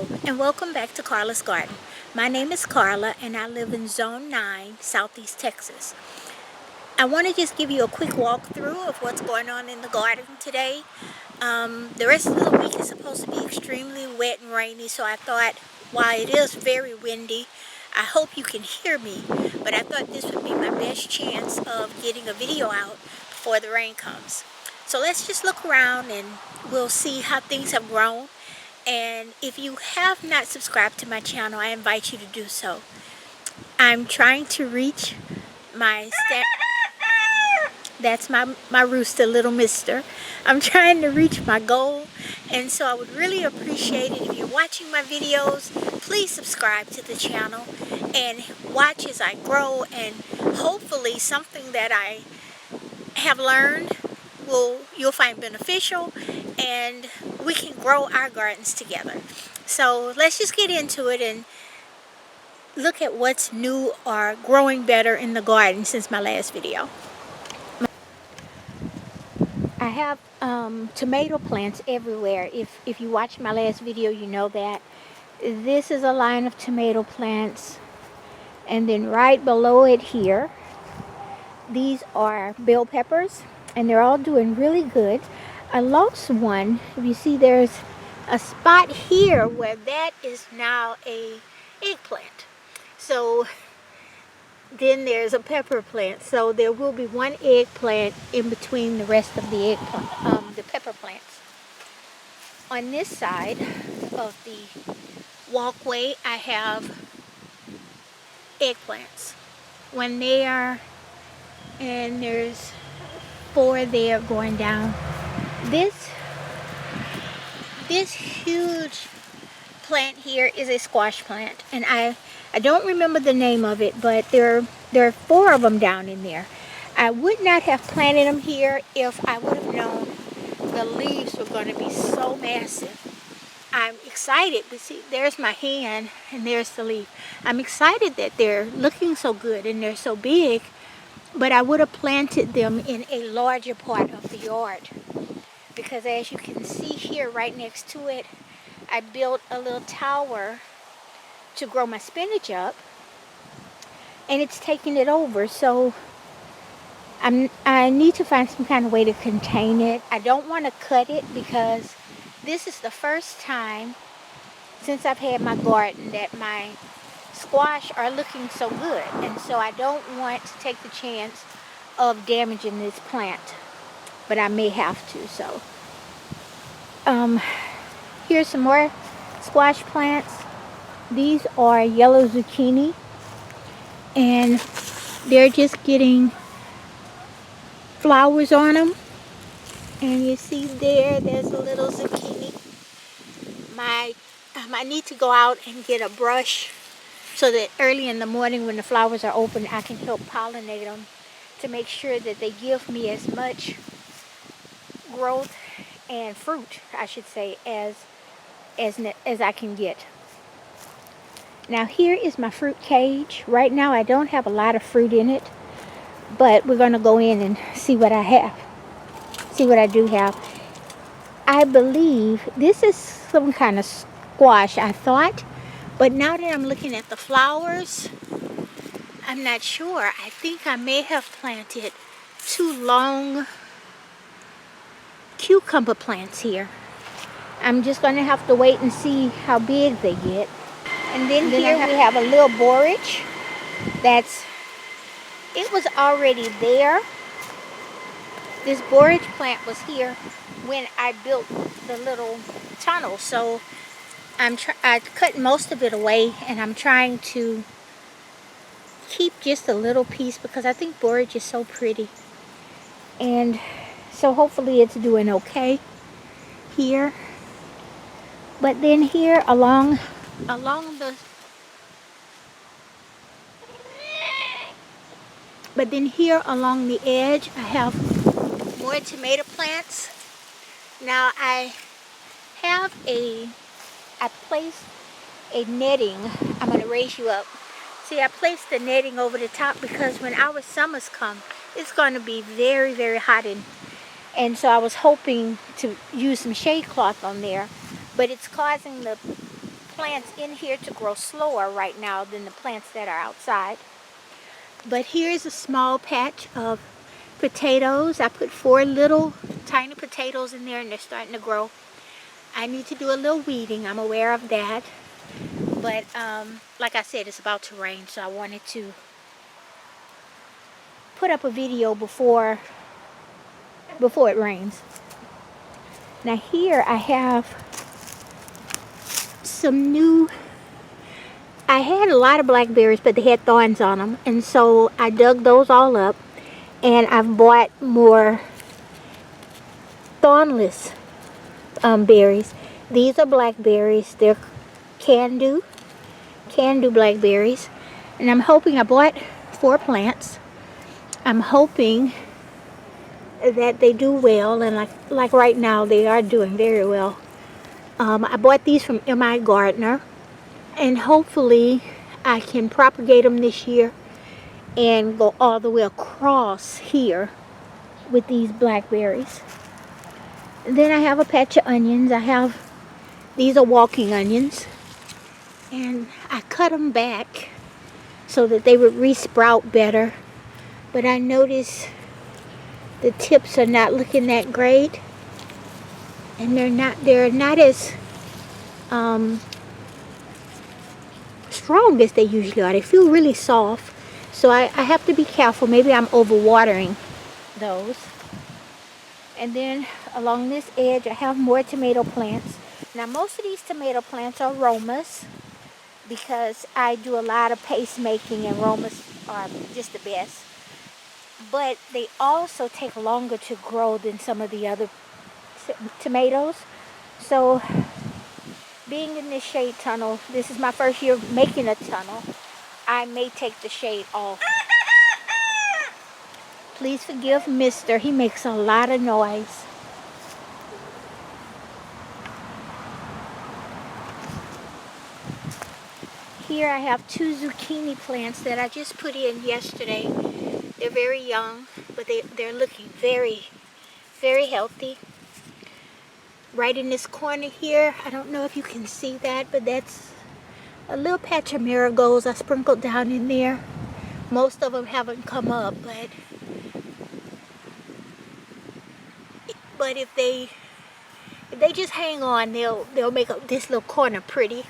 And welcome back to Karla's Garden. My name is Karla and I live in Zone 9, Southeast Texas. I want to just give you a quick walkthrough of what's going on in the garden today. The rest of the week is supposed to be extremely wet and rainy, so I thought while it is very windy, I hope you can hear me, but I thought this would be my best chance of getting a video out before the rain comes. So let's just look around and we'll see how things have grown. And if you have not subscribed to my channel, I invite you to do so. I'm trying to reach my that's my rooster, little mister. I'm trying to reach my goal, and so I would really appreciate it if you're watching my videos. Please subscribe to the channel and watch as I grow, and hopefully something that I have learned you'll find beneficial, and we can grow our gardens together. So let's just get into it and look at what's new or growing better in the garden since my last video. I have tomato plants everywhere. If you watched my last video, you know that. This is a line of tomato plants, and then right below it here, these are bell peppers, and they're all doing really good. I lost one. If you see, there's a spot here where that is now a eggplant. So then there's a pepper plant. So there will be one eggplant in between the rest of the the pepper plants. On this side of the walkway, I have eggplants. When they are, and there's 4 there going down. This huge plant here is a squash plant, and I don't remember the name of it, but there are 4 of them down in there. I would not have planted them here if I would have known the leaves were going to be so massive. I'm excited, but see, there's my hand and there's the leaf. I'm excited that they're looking so good and they're so big, but I would have planted them in a larger part of the yard, because as you can see here right next to it, I built a little tower to grow my spinach up, and it's taking it over. So I need to find some kind of way to contain it. I don't want to cut it because this is the first time since I've had my garden that my squash are looking so good, and so I don't want to take the chance of damaging this plant, but I may have to. So here's some more squash plants. These are yellow zucchini, and they're just getting flowers on them. And you see there's a little zucchini. I need to go out and get a brush so that early in the morning when the flowers are open, I can help pollinate them to make sure that they give me as much growth and fruit, I should say, as I can get. Now here is my fruit cage. Right now I don't have a lot of fruit in it, but we're going to go in and see what I have. See what I do have. I believe this is some kind of squash, I thought, but now that I'm looking at the flowers, I'm not sure. I think I may have planted 2 long cucumber plants here. I'm just going to have to wait and see how big they get. And then here we have a little borage it was already there. This borage plant was here when I built the little tunnel, so I cut most of it away, and I'm trying to keep just a little piece because I think borage is so pretty. And so hopefully it's doing okay here. But then here along the edge, I have more tomato plants. Now I placed a netting. I'm going to raise you up. See, I placed the netting over the top because when our summers come, it's going to be very, very hot, and so I was hoping to use some shade cloth on there, but it's causing the plants in here to grow slower right now than the plants that are outside. But here's a small patch of potatoes. I put 4 little tiny potatoes in there and they're starting to grow. I need to do a little weeding, I'm aware of that. But like I said, it's about to rain, so I wanted to put up a video before it rains. Now here I have some new, I had a lot of blackberries, but they had thorns on them, and so I dug those all up, and I've bought more thornless berries. These are blackberries. They're can-do blackberries, and I'm hoping, I bought 4 plants. I'm hoping that they do well, and like right now they are doing very well. I bought these from M.I. Gardner, and hopefully I can propagate them this year and go all the way across here with these blackberries. And then I have a patch of onions. These are walking onions, and I cut them back so that they would resprout better, but I noticed the tips are not looking that great, and they're not as strong as they usually are. They feel really soft, so I have to be careful. Maybe I'm overwatering those. And then along this edge I have more tomato plants. Now most of these tomato plants are aromas because I do a lot of paste making, and aromas are just the best. But they also take longer to grow than some of the other tomatoes. So being in this shade tunnel, this is my first year making a tunnel, I may take the shade off. Please forgive Mister, he makes a lot of noise. Here I have 2 zucchini plants that I just put in yesterday. They're very young, but they're looking very, very healthy. Right in this corner here, I don't know if you can see that, but that's a little patch of marigolds I sprinkled down in there. Most of them haven't come up, but if they just hang on, they'll make this little corner pretty.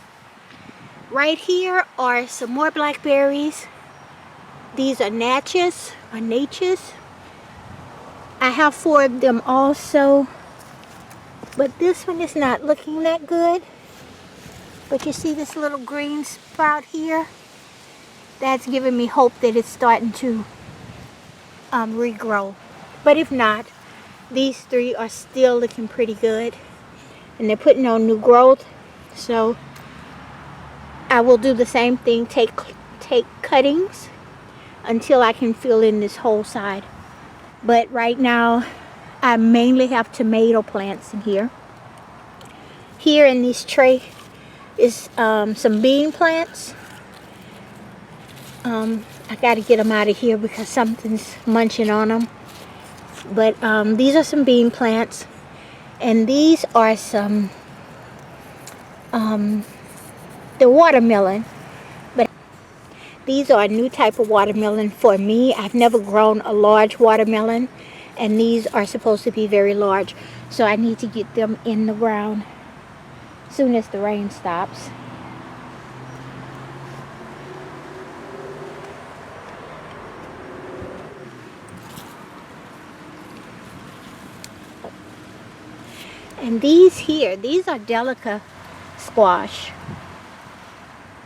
Right here are some more blackberries. These are natchez. I have 4 of them also, but this one is not looking that good. But you see this little green sprout here? That's giving me hope that it's starting to regrow. But if not, these 3 are still looking pretty good, and they're putting on new growth. So I will do the same thing, take cuttings until I can fill in this whole side. But right now I mainly have tomato plants in here. Here in this tray is some bean plants. I gotta get them out of here because something's munching on them. But these are some bean plants, and these are some the watermelon. But these are a new type of watermelon for me. I've never grown a large watermelon, and these are supposed to be very large, so I need to get them in the ground as soon as the rain stops. And these are delicate squash.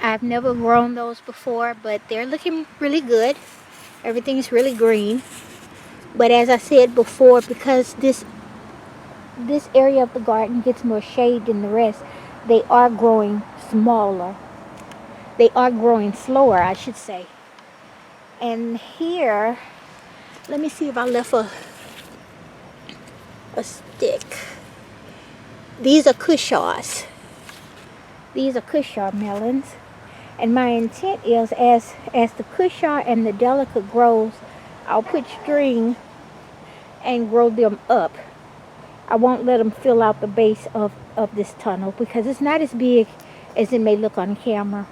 I've never grown those before, but they're looking really good. Everything's really green. But as I said before, because this area of the garden gets more shade than the rest, they are growing smaller. They are growing slower, I should say. And here, let me see if I left a stick. These are cushaws. These are cushaw melons. And my intent is, as the cushaw and the delicate grows, I'll put string and grow them up. I won't let them fill out the base of this tunnel because it's not as big as it may look on camera.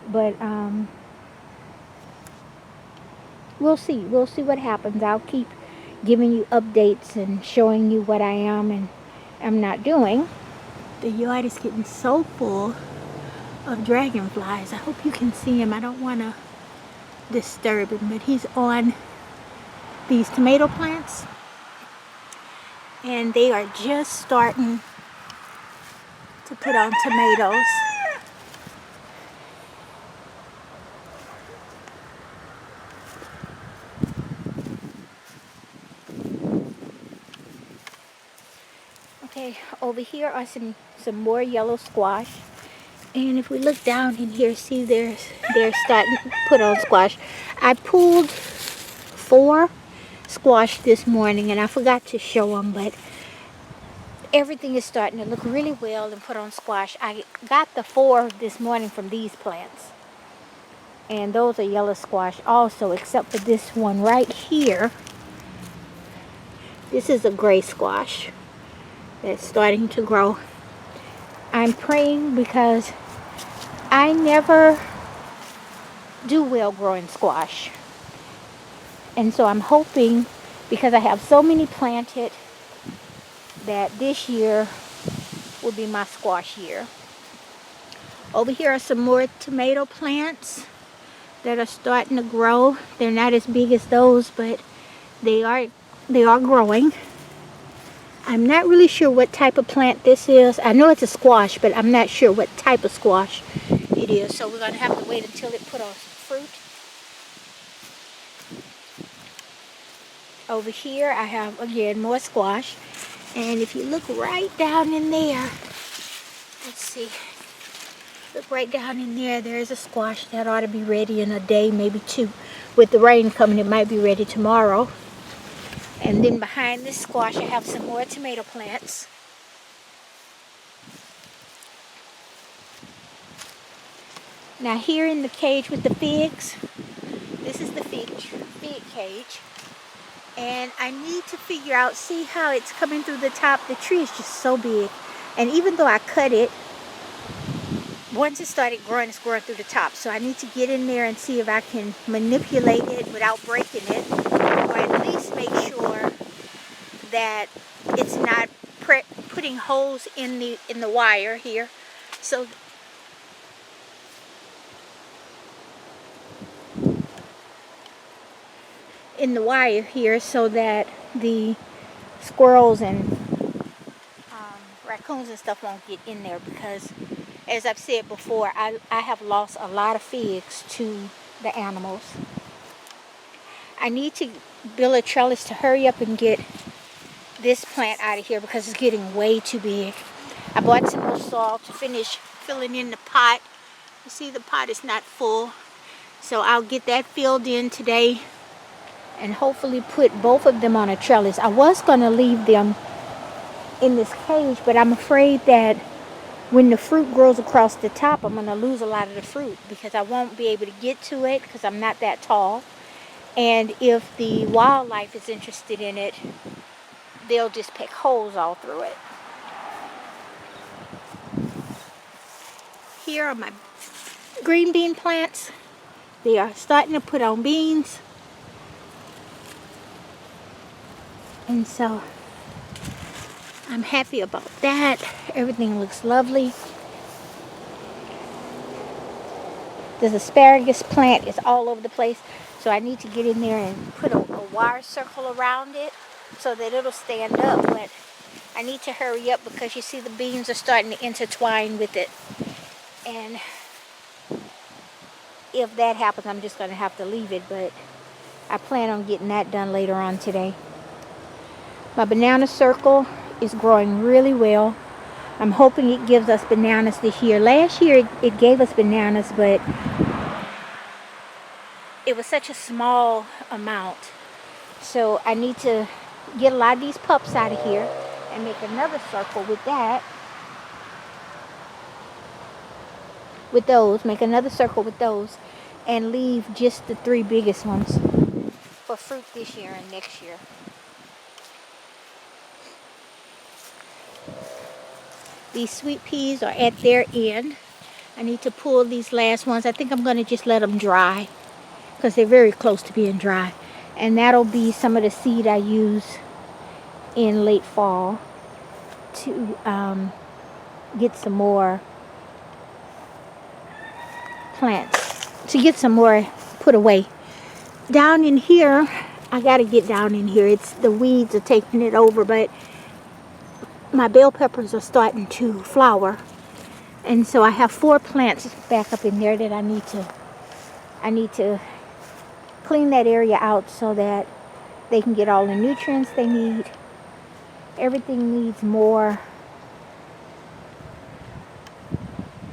But we'll see. We'll see what happens. I'll keep giving you updates and showing you what I am and am not doing. The yard is getting so full of dragonflies. I hope you can see him. I don't want to disturb him, but he's on these tomato plants, and they are just starting to put on tomatoes. Okay, over here are some more yellow squash. And if we look down in here, see they're starting to put on squash. I pulled 4 squash this morning and I forgot to show them, but everything is starting to look really well and put on squash. I got the 4 this morning from these plants. And those are yellow squash also, except for this one right here. This is a gray squash that's starting to grow. I'm praying because I never do well growing squash. And so I'm hoping, because I have so many planted, that this year will be my squash year. Over here are some more tomato plants that are starting to grow. They're not as big as those, but they are growing. I'm not really sure what type of plant this is. I know it's a squash, but I'm not sure what type of squash it is. So we're going to have to wait until it put on some fruit. Over here I have, again, more squash. And if you look right down in there, let's see. Look right down in there, there's a squash that ought to be ready in a day, maybe 2. With the rain coming, it might be ready tomorrow. And then behind this squash, I have some more tomato plants. Now here in the cage with the figs, this is the fig cage. And I need to figure out, see how it's coming through the top. The tree is just so big. And even though I cut it, once it started growing, it's growing through the top. So I need to get in there and see if I can manipulate it without breaking it. Or at least make sure that it's not putting holes in the wire here. So in the wire here, so that the squirrels and raccoons and stuff won't get in there, because as I've said before, I have lost a lot of figs to the animals. I need to build a trellis to hurry up and get this plant out of here because it's getting way too big. I bought some more soil to finish filling in the pot. You see the pot is not full. So I'll get that filled in today and hopefully put both of them on a trellis. I was going to leave them in this cage, but I'm afraid that when the fruit grows across the top, I'm going to lose a lot of the fruit because I won't be able to get to it because I'm not that tall. And if the wildlife is interested in it, they'll just pick holes all through it. Here are my green bean plants. They are starting to put on beans. And so I'm happy about that. Everything looks lovely. This asparagus plant is all over the place. So I need to get in there and put a wire circle around it so that it'll stand up. But I need to hurry up because you see the beans are starting to intertwine with it. And if that happens, I'm just going to have to leave it. But I plan on getting that done later on today. My banana circle is growing really well. I'm hoping it gives us bananas this year. Last year it gave us bananas, but it was such a small amount. So I need to get a lot of these pups out of here and make another circle with that. With those, make another circle with those and leave just the 3 biggest ones for fruit this year and next year. These sweet peas are at their end. I need to pull these last ones. I think I'm going to just let them dry because they're very close to being dry. And that'll be some of the seed I use in late fall to get some more plants, to get some more put away. Down in here, I got to get down in here. It's the weeds are taking it over, but my bell peppers are starting to flower. And so I have 4 plants back up in there that I need to clean that area out so that they can get all the nutrients they need. Everything needs more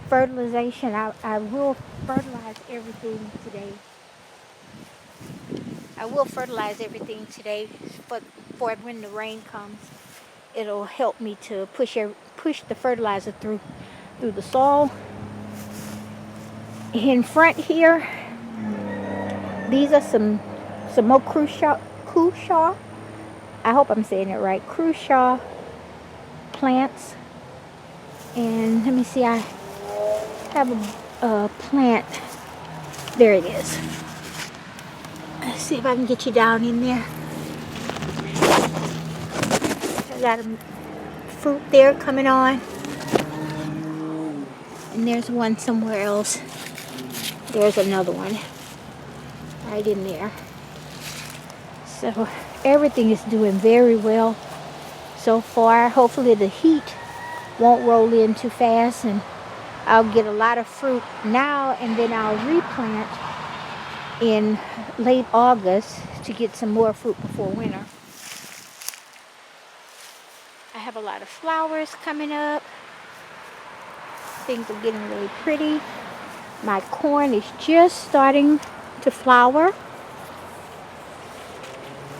fertilization. I will fertilize everything today. I will fertilize everything today, but for when the rain comes, it'll help me to push the fertilizer through the soil. In front here, these are some more crucial. I hope I'm saying it right. Crucial plants. And let me see, I have a plant. There it is. Let's see if I can get you down in there. I got a fruit there coming on. And there's one somewhere else. There's another one right in there. So everything is doing very well so far. Hopefully the heat won't roll in too fast and I'll get a lot of fruit now, and then I'll replant in late August to get some more fruit before winter. I have a lot of flowers coming up. Things are getting really pretty. My corn is just starting to flower.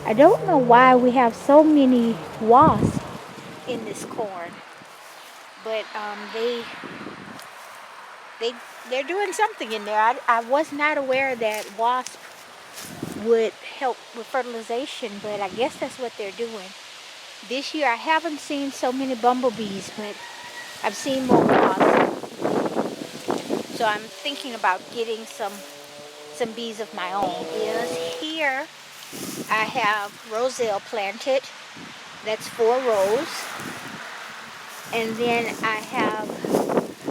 I don't know why we have so many wasps in this corn, but they're doing something in there. I was not aware that wasps would help with fertilization, but I guess that's what they're doing. This year I haven't seen so many bumblebees, but I've seen more wasps. So I'm thinking about getting some bees of my own. Yes, here I have roselle planted. That's 4 rows. And then I have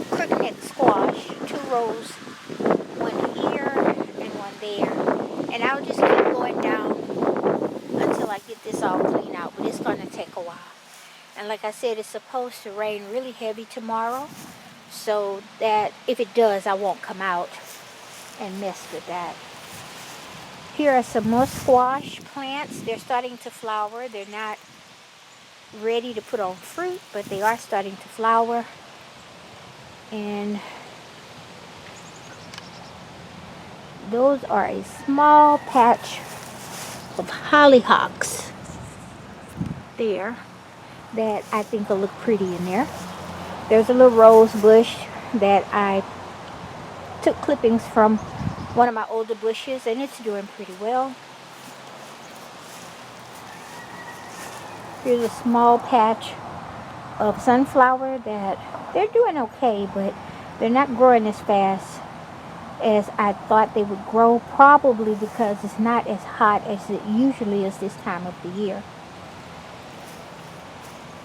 crookneck squash, 2 rows, one here and one there. And I'll just keep going down until I get this all cleaned out, but it's going to take a while. And like I said, it's supposed to rain really heavy tomorrow, so that if it does, I won't come out and mess with that. Here are some more squash plants. They're starting to flower. They're not ready to put on fruit, but they are starting to flower. And those are a small patch of hollyhocks there that I think will look pretty in there. There's a little rose bush that I took clippings from one of my older bushes, and it's doing pretty well. Here's a small patch of sunflower that they're doing okay, but they're not growing as fast as I thought they would grow, probably because it's not as hot as it usually is this time of the year.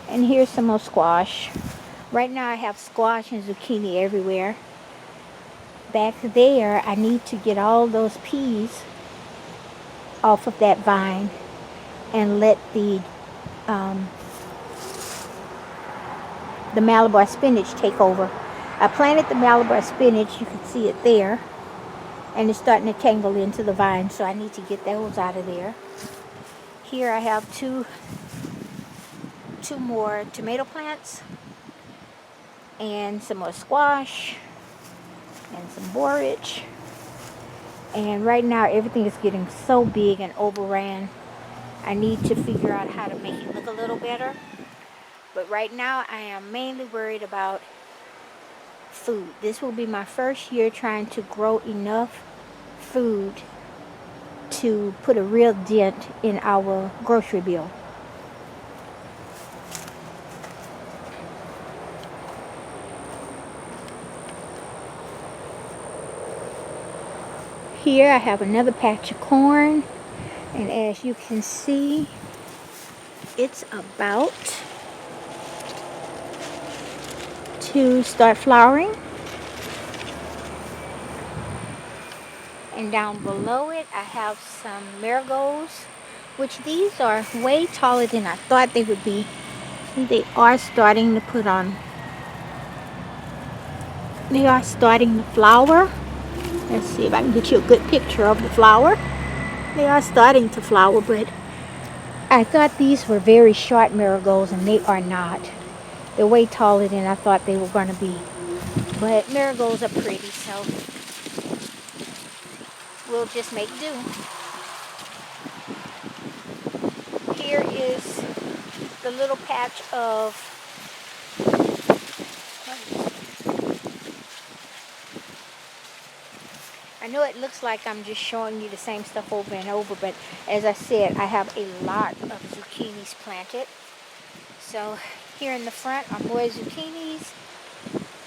And here's some more squash. Right now I have squash and zucchini everywhere. Back there, I need to get all those peas off of that vine and let the Malabar spinach take over. I planted the Malabar spinach, you can see it there, and it's starting to tangle into the vine, so I need to get those out of there. Here I have two more tomato plants and some more squash and some borage. And right now everything is getting so big and overran. I need to figure out how to make it look a little better. But right now I am mainly worried about food. This will be my first year trying to grow enough food to put a real dent in our grocery bill. here I have another patch of corn, and as you can see, it's about to start flowering. And down below it I have some marigolds, which these are way taller than I thought they would be. See, they are starting to put on, they are starting to flower. Let's see if I can get you a good picture of the flower. They are starting to flower, but I thought these were very short marigolds, and they are not. They're way taller than I thought they were going to be. But marigolds are pretty, so we'll just make do. Here is the little patch of, I know it looks like I'm just showing you the same stuff over and over, but as I said, I have a lot of zucchinis planted. So here in the front are more zucchinis,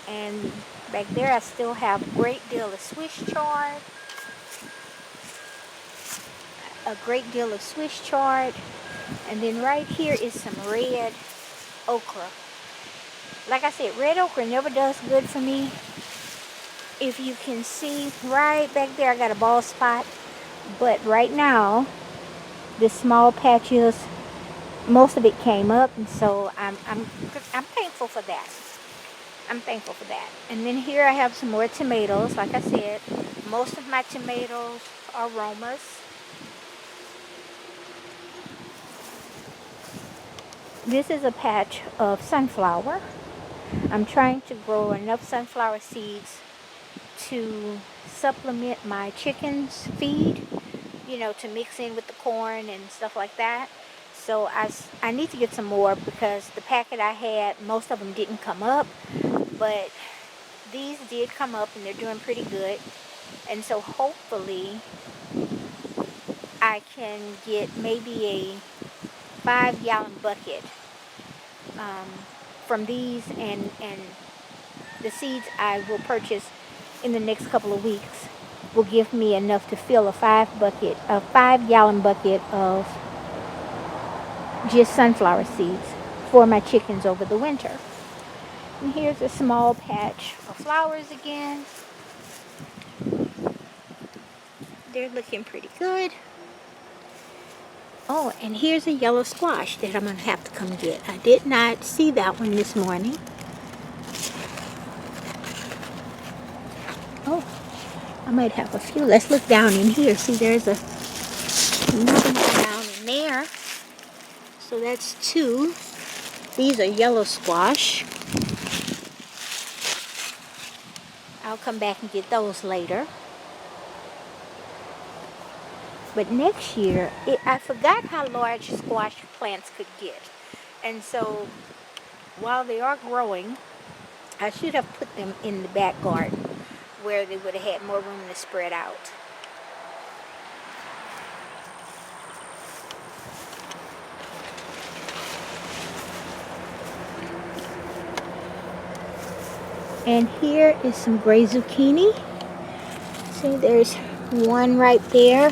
and back there I still have a great deal of Swiss chard. And then right here is some red okra. Like I said, red okra never does good for me. If you can see right back there, I got a bald spot. But right now, this small patches, most of it came up, and so I'm thankful for that. I'm thankful for that. And then here I have some more tomatoes. Like I said, most of my tomatoes are Romas. This is a patch of sunflower. I'm trying to grow enough sunflower seeds to supplement my chickens' feed, you know, to mix in with the corn and stuff like that. So I need to get some more, because the packet I had, most of them didn't come up, but these did come up and they're doing pretty good. And so hopefully I can get maybe a 5-gallon bucket from these, and the seeds I will purchase in the next couple of weeks will give me enough to fill a 5-gallon bucket of just sunflower seeds for my chickens over the winter. And here's a small patch of flowers again. They're looking pretty good. Oh, and here's a yellow squash that I'm going to have to come get. I did not see that one this morning. Oh, I might have a few. Let's look down in here. See, there's another one down in there. So that's 2. These are yellow squash. I'll come back and get those later. But next year, I forgot how large squash plants could get. And so, while they are growing, I should have put them in the back garden where they would have had more room to spread out. And here is some gray zucchini. See, there's one right there,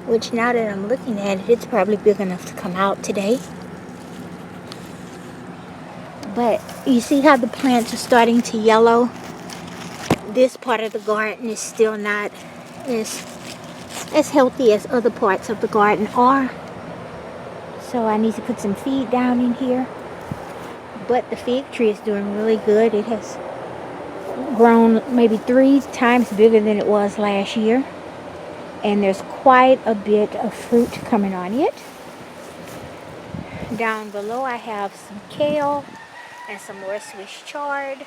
which now that I'm looking at it, it's probably big enough to come out today. But you see how the plants are starting to yellow? This part of the garden is still not as healthy as other parts of the garden are. So I need to put some feed down in here. But the fig tree is doing really good. It has grown maybe 3 times bigger than it was last year. And there's quite a bit of fruit coming on it. Down below I have some kale and some more Swiss chard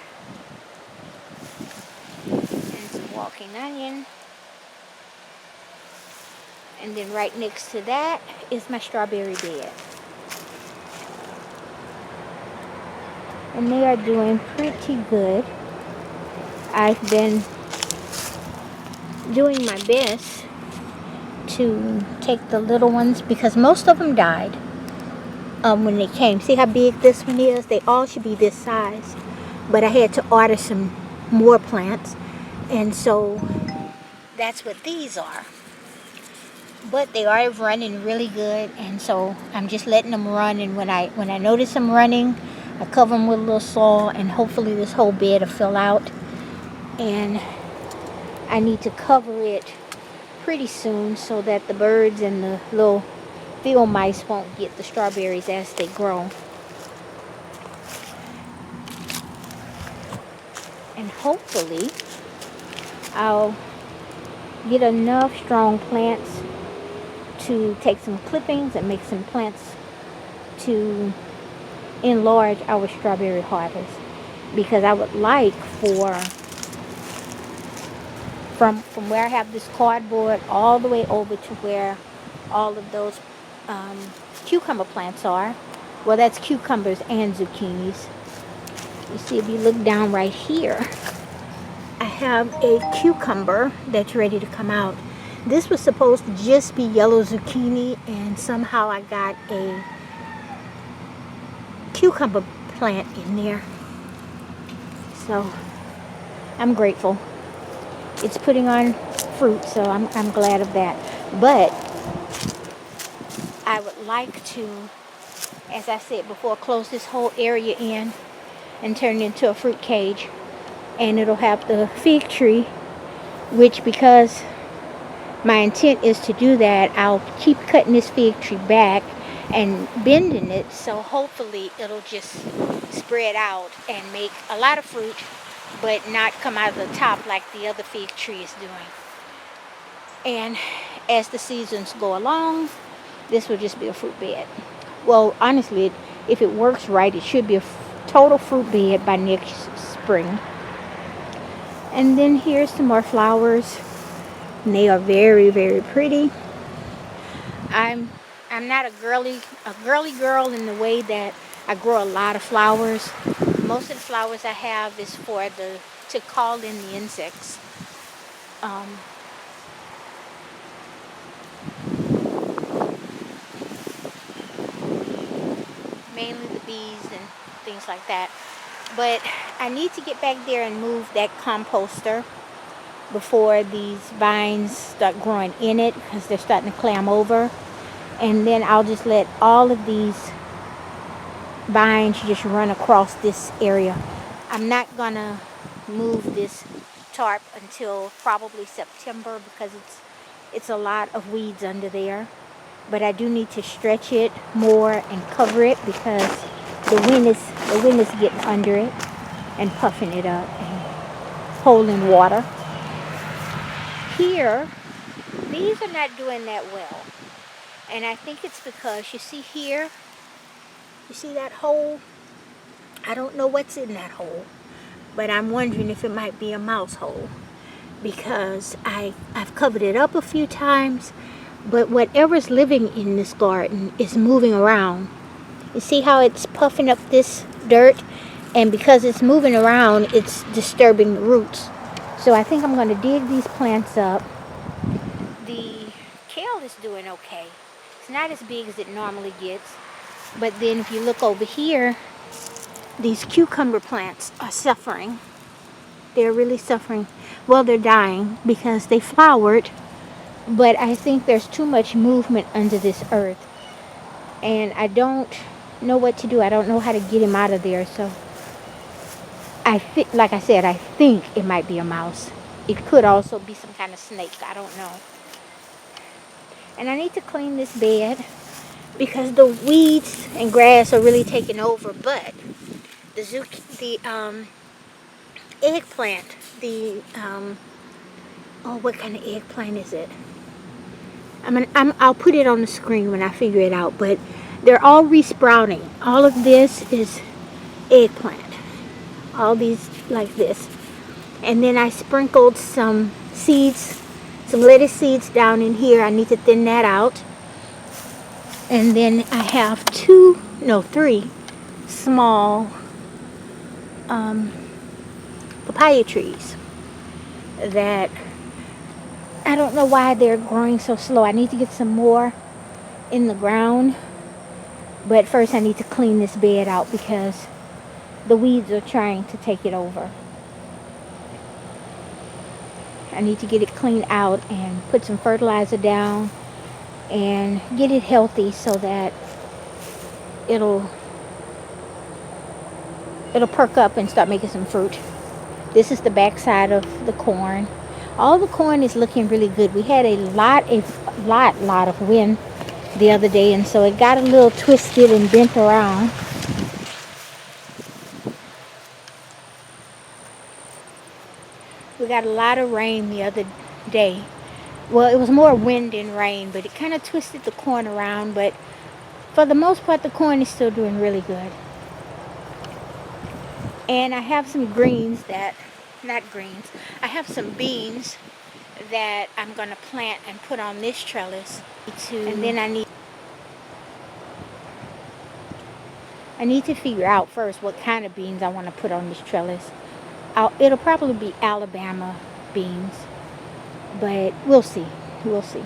and some walking onion. And then right next to that is my strawberry bed. And they are doing pretty good. I've been doing my best to take the little ones, because most of them died when they came. See how big this one is? They all should be this size, but I had to order some more plants, and so that's what these are. But they are running really good, and so I'm just letting them run. And when I notice them running, I cover them with a little soil, and hopefully this whole bed will fill out. And I need to cover it pretty soon so that the birds and the little field mice won't get the strawberries as they grow. And hopefully I'll get enough strong plants to take some clippings and make some plants to enlarge our strawberry harvest, because I would like for from where I have this cardboard all the way over to where all of those cucumber plants are. Well, that's cucumbers and zucchinis. You see, if you look down right here, I have a cucumber that's ready to come out. This was supposed to just be yellow zucchini, and somehow I got a cucumber plant in there. So I'm grateful. It's putting on fruit, so I'm glad of that. But I would like to, as I said before, close this whole area in and turn it into a fruit cage. And it'll have the fig tree, which, because my intent is to do that, I'll keep cutting this fig tree back and bending it, so hopefully it'll just spread out and make a lot of fruit, but not come out of the top like the other fig tree is doing. And as the seasons go along, this will just be a fruit bed. Well, honestly, if it works right, it should be a total fruit bed by next spring. And then here's some more flowers. And they are very, very pretty. I'm not a girly girl in the way that I grow a lot of flowers. Most of the flowers I have is for to call in the insects. Mainly the bees and things like that. But I need to get back there and move that composter before these vines start growing in it, because they're starting to clam over. And then I'll just let all of these vines just run across this area. I'm not gonna move this tarp until probably September, because it's a lot of weeds under there. But I do need to stretch it more and cover it, because the wind is getting under it and puffing it up and holding water. Here, these are not doing that well. And I think it's because, you see here, you see that hole? I don't know what's in that hole, but I'm wondering if it might be a mouse hole, because I've covered it up a few times, but whatever's living in this garden is moving around. You see how it's puffing up this dirt? And because it's moving around, it's disturbing the roots. So I think I'm going to dig these plants up. The kale is doing okay. It's not as big as it normally gets. But then if you look over here, these cucumber plants are suffering. They're really suffering. Well, they're dying because they flowered. But I think there's too much movement under this earth. And I don't know what to do. I don't know how to get him out of there. So like I said, I think it might be a mouse. It could also be some kind of snake. I don't know. And I need to clean this bed because the weeds and grass are really taking over. But the eggplant, what kind of eggplant is it? I'll put it on the screen when I figure it out. But they're all resprouting. All of this is eggplant. All these like this. And then I sprinkled some seeds, some lettuce seeds down in here. I need to thin that out. And then I have three small papaya trees that I don't know why they're growing so slow. I need to get some more in the ground. But first I need to clean this bed out because the weeds are trying to take it over. I need to get it cleaned out and put some fertilizer down and get it healthy so that it'll perk up and start making some fruit. This is the back side of the corn. All the corn is looking really good. We had a lot of wind the other day, and so it got a little twisted and bent around. We got a lot of rain the other day. Well, it was more wind than rain, but it kind of twisted the corn around. But for the most part, the corn is still doing really good. And I have some I have some beans that I'm going to plant and put on this trellis. And then I need to figure out first what kind of beans I want to put on this trellis. It'll probably be Alabama beans, but we'll see. We'll see.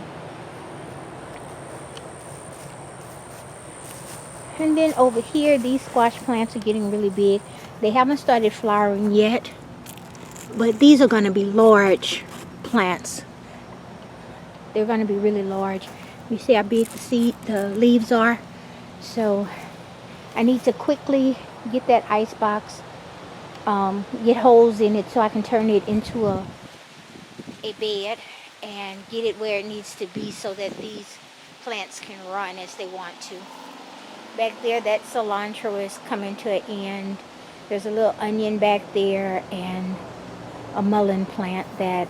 And then over here, these squash plants are getting really big. They haven't started flowering yet, but these are going to be large plants. They're going to be really large. You see how big the leaves are? So I need to quickly get that ice box, get holes in it so I can turn it into a bed and get it where it needs to be so that these plants can run as they want to. Back there, that cilantro is coming to an end. There's a little onion back there and a mullein plant that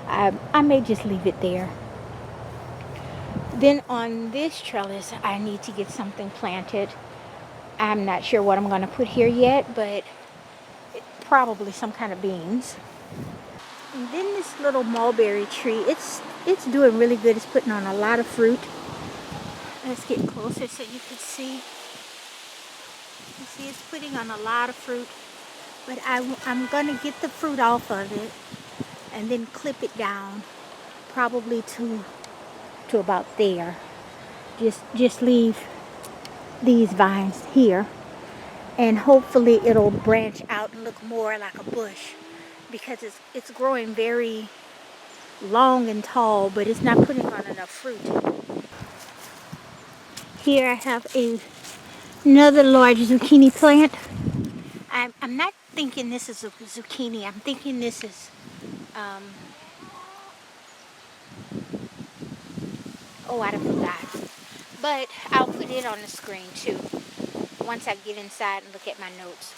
I may just leave it there. Then on this trellis, I need to get something planted. I'm not sure what I'm going to put here yet, but probably some kind of beans. And then this little mulberry tree, it's doing really good. It's putting on a lot of fruit. Let's get closer so you can see. You see it's putting on a lot of fruit. But I'm going to get the fruit off of it and then clip it down probably to about there. Just leave these vines here. And hopefully it'll branch out and look more like a bush because it's growing very long and tall, but it's not putting on enough fruit. Here I have another large zucchini plant. I'm not thinking this is a zucchini. I'm thinking this is I forgot. But I'll put it on the screen too once I get inside and look at my notes.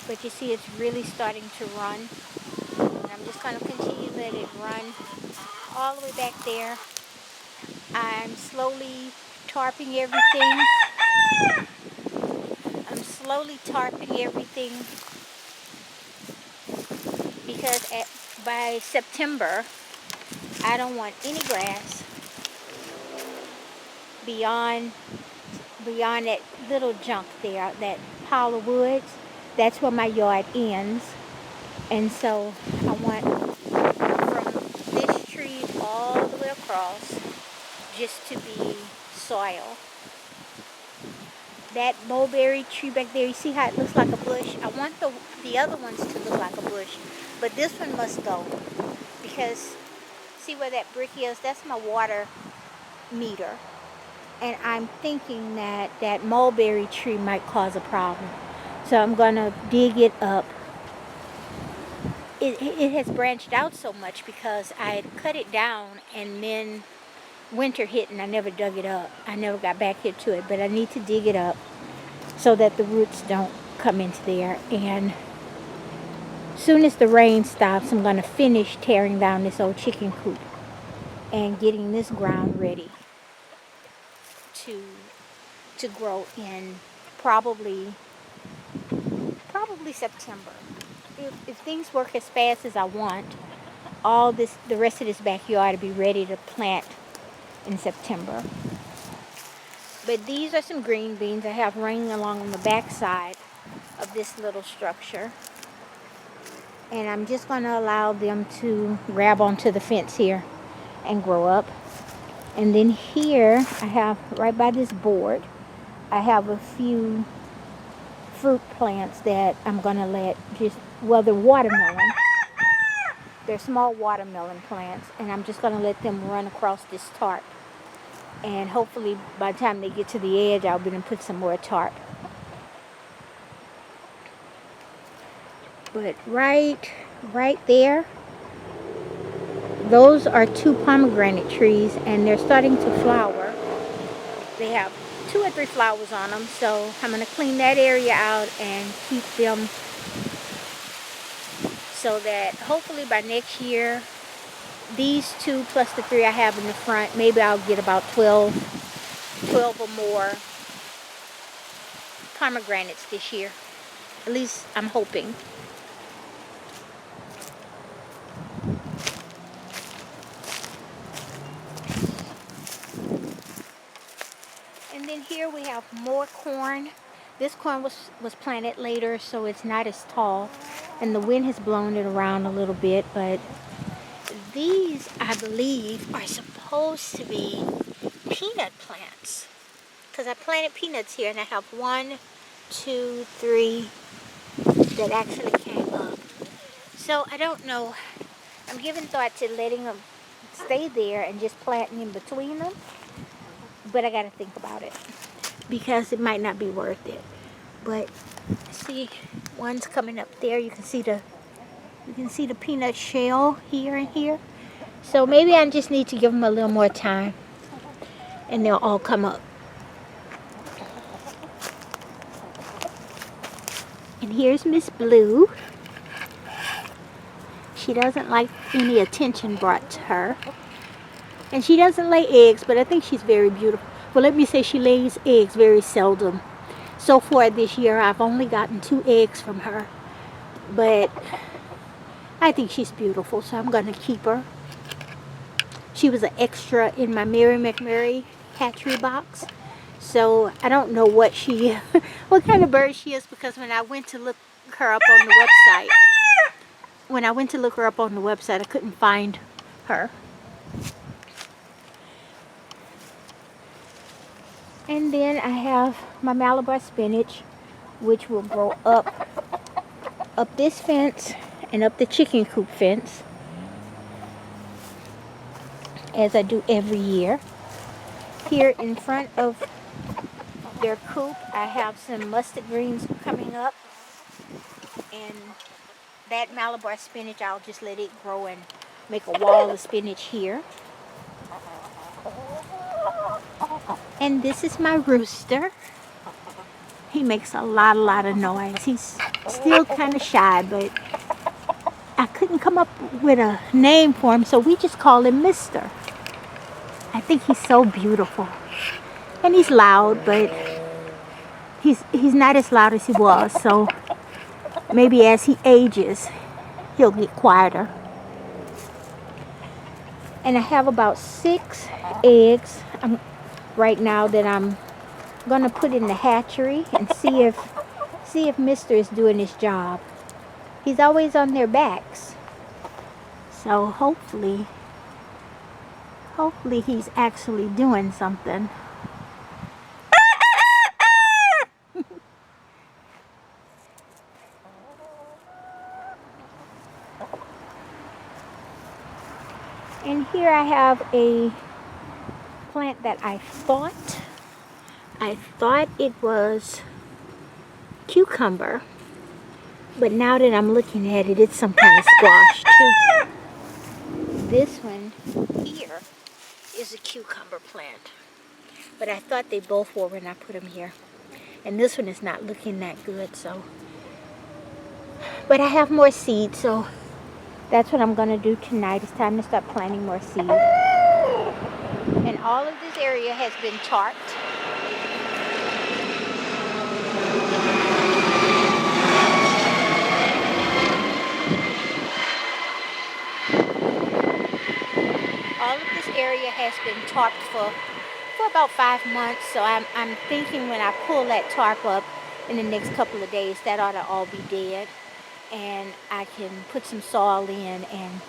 But you see it's really starting to run. And I'm just going to continue to let it run all the way back there. I'm slowly tarping everything. Because by September, I don't want any grass beyond that little junk there, that pile of woods. That's where my yard ends. And so I want from this tree all the way across just to be soil. That mulberry tree back there, you see how it looks like a bush? I want the other ones to look like a bush, but this one must go because see where that brick is? That's my water meter. And I'm thinking that mulberry tree might cause a problem. So I'm going to dig it up. It has branched out so much because I had cut it down and then winter hit and I never dug it up. I never got back here to it, but I need to dig it up so that the roots don't come into there. And as soon as the rain stops, I'm going to finish tearing down this old chicken coop and getting this ground ready to grow in probably September. If things work as fast as I want, the rest of this backyard will be ready to plant in September. But these are some green beans I have running along on the back side of this little structure. And I'm just going to allow them to grab onto the fence here and grow up. And then here I have, right by this board, I have a few fruit plants that I'm gonna let just, well, they're watermelon. They're small watermelon plants, and I'm just gonna let them run across this tarp. And hopefully by the time they get to the edge, I'll be able to put some more tarp. But right there, those are 2 pomegranate trees, and they're starting to flower. They have 2 or 3 flowers on them, so I'm going to clean that area out and keep them so that hopefully by next year, these 2 plus the 3 I have in the front, maybe I'll get about 12 or more pomegranates this year. At least I'm hoping. And then here we have more corn. This corn was planted later, so it's not as tall. And the wind has blown it around a little bit, but these, I believe, are supposed to be peanut plants. Because I planted peanuts here, and I have 1, 2, 3 that actually came up. So I don't know. I'm giving thought to letting them stay there and just planting in between them. But I got to think about it, because it might not be worth it. But see, one's coming up there. You can see the peanut shell here and here. So maybe I just need to give them a little more time, and they'll all come up. And here's Miss Blue. She doesn't like any attention brought to her. And she doesn't lay eggs, but I think she's very beautiful. Well, let me say she lays eggs very seldom. So far this year, I've only gotten 2 eggs from her. But I think she's beautiful, so I'm going to keep her. She was an extra in my Mary McMurray hatchery box. So I don't know what what kind of bird she is, because when I went to look her up on the website, I couldn't find her. And then I have my Malabar spinach, which will grow up this fence and up the chicken coop fence, as I do every year. Here in front of their coop, I have some mustard greens coming up, and that Malabar spinach, I'll just let it grow and make a wall of spinach here. And this is my rooster. He makes a lot of noise. He's still kind of shy, but I couldn't come up with a name for him, so we just call him Mister. I think he's so beautiful. And he's loud, but he's not as loud as he was, so maybe as he ages, he'll get quieter. And I have about 6 eggs right now that I'm gonna put in the hatchery and see if Mister is doing his job. He's always on their backs, so hopefully he's actually doing something. And here I have a plant that I thought it was cucumber, but now that I'm looking at it, it's some kind of squash too. This one here is a cucumber plant, but I thought they both were when I put them here. And this one is not looking that good, so. But I have more seeds, so that's what I'm gonna do tonight. It's time to start planting more seeds. And all of this area has been tarped. All of this area has been tarped for about 5 months. So I'm thinking when I pull that tarp up in the next couple of days, that ought to all be dead. And I can put some soil in and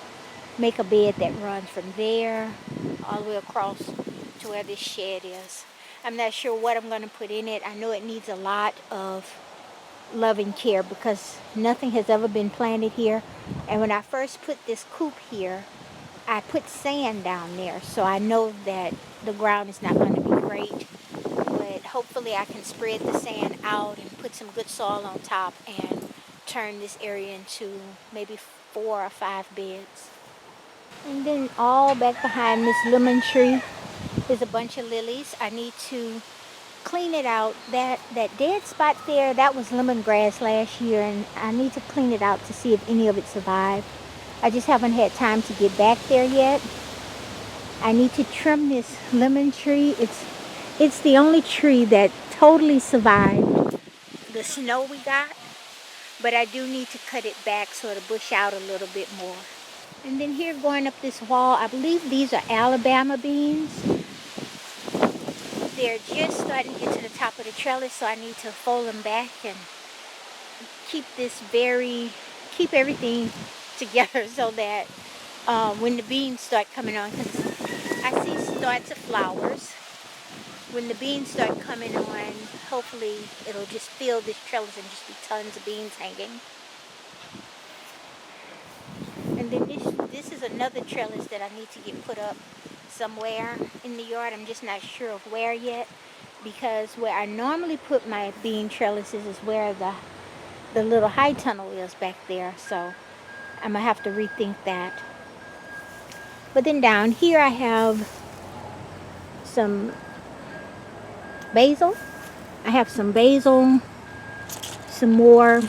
make a bed that runs from there all the way across to where this shed is. I'm not sure what I'm going to put in it. I know it needs a lot of loving care because nothing has ever been planted here. And when I first put this coop here, I put sand down there, so I know that the ground is not going to be great, but hopefully I can spread the sand out and put some good soil on top and turn this area into maybe 4 or 5 beds. And then all back behind this lemon tree is a bunch of lilies. I need to clean it out. That dead spot there, that was lemongrass last year, and I need to clean it out to see if any of it survived. I just haven't had time to get back there yet. I need to trim this lemon tree. It's the only tree that totally survived the snow we got, but I do need to cut it back so it'll bush out a little bit more. And then here going up this wall, I believe these are Alabama beans. They're just starting to get to the top of the trellis, so I need to fold them back and keep everything together so that when the beans start coming on, because I see starts of flowers. When the beans start coming on, hopefully it'll just fill this trellis and just be tons of beans hanging. And then this is another trellis that I need to get put up somewhere in the yard. I'm just not sure of where yet, because where I normally put my bean trellises is where the little high tunnel is back there, so I'm gonna have to rethink that. But then down here I have some basil. I have some basil, some more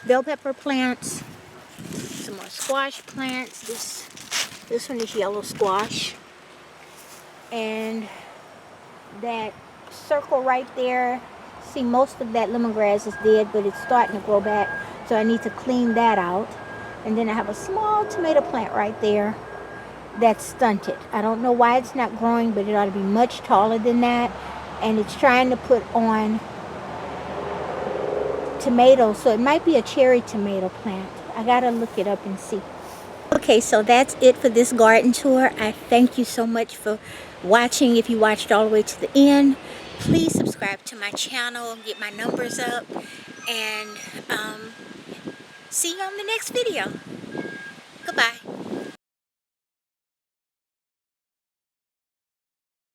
bell pepper plants, some more squash plants. This one is yellow squash, and that circle right there, see, most of that lemongrass is dead, but it's starting to grow back, so I need to clean that out. And then I have a small tomato plant right there that's stunted. I don't know why it's not growing, but it ought to be much taller than that. And it's trying to put on tomatoes, so it might be a cherry tomato plant. I gotta look it up and see. Okay, so that's it for this garden tour. I thank you so much for watching. If you watched all the way to the end, please subscribe to my channel, get my numbers up, and see you on the next video.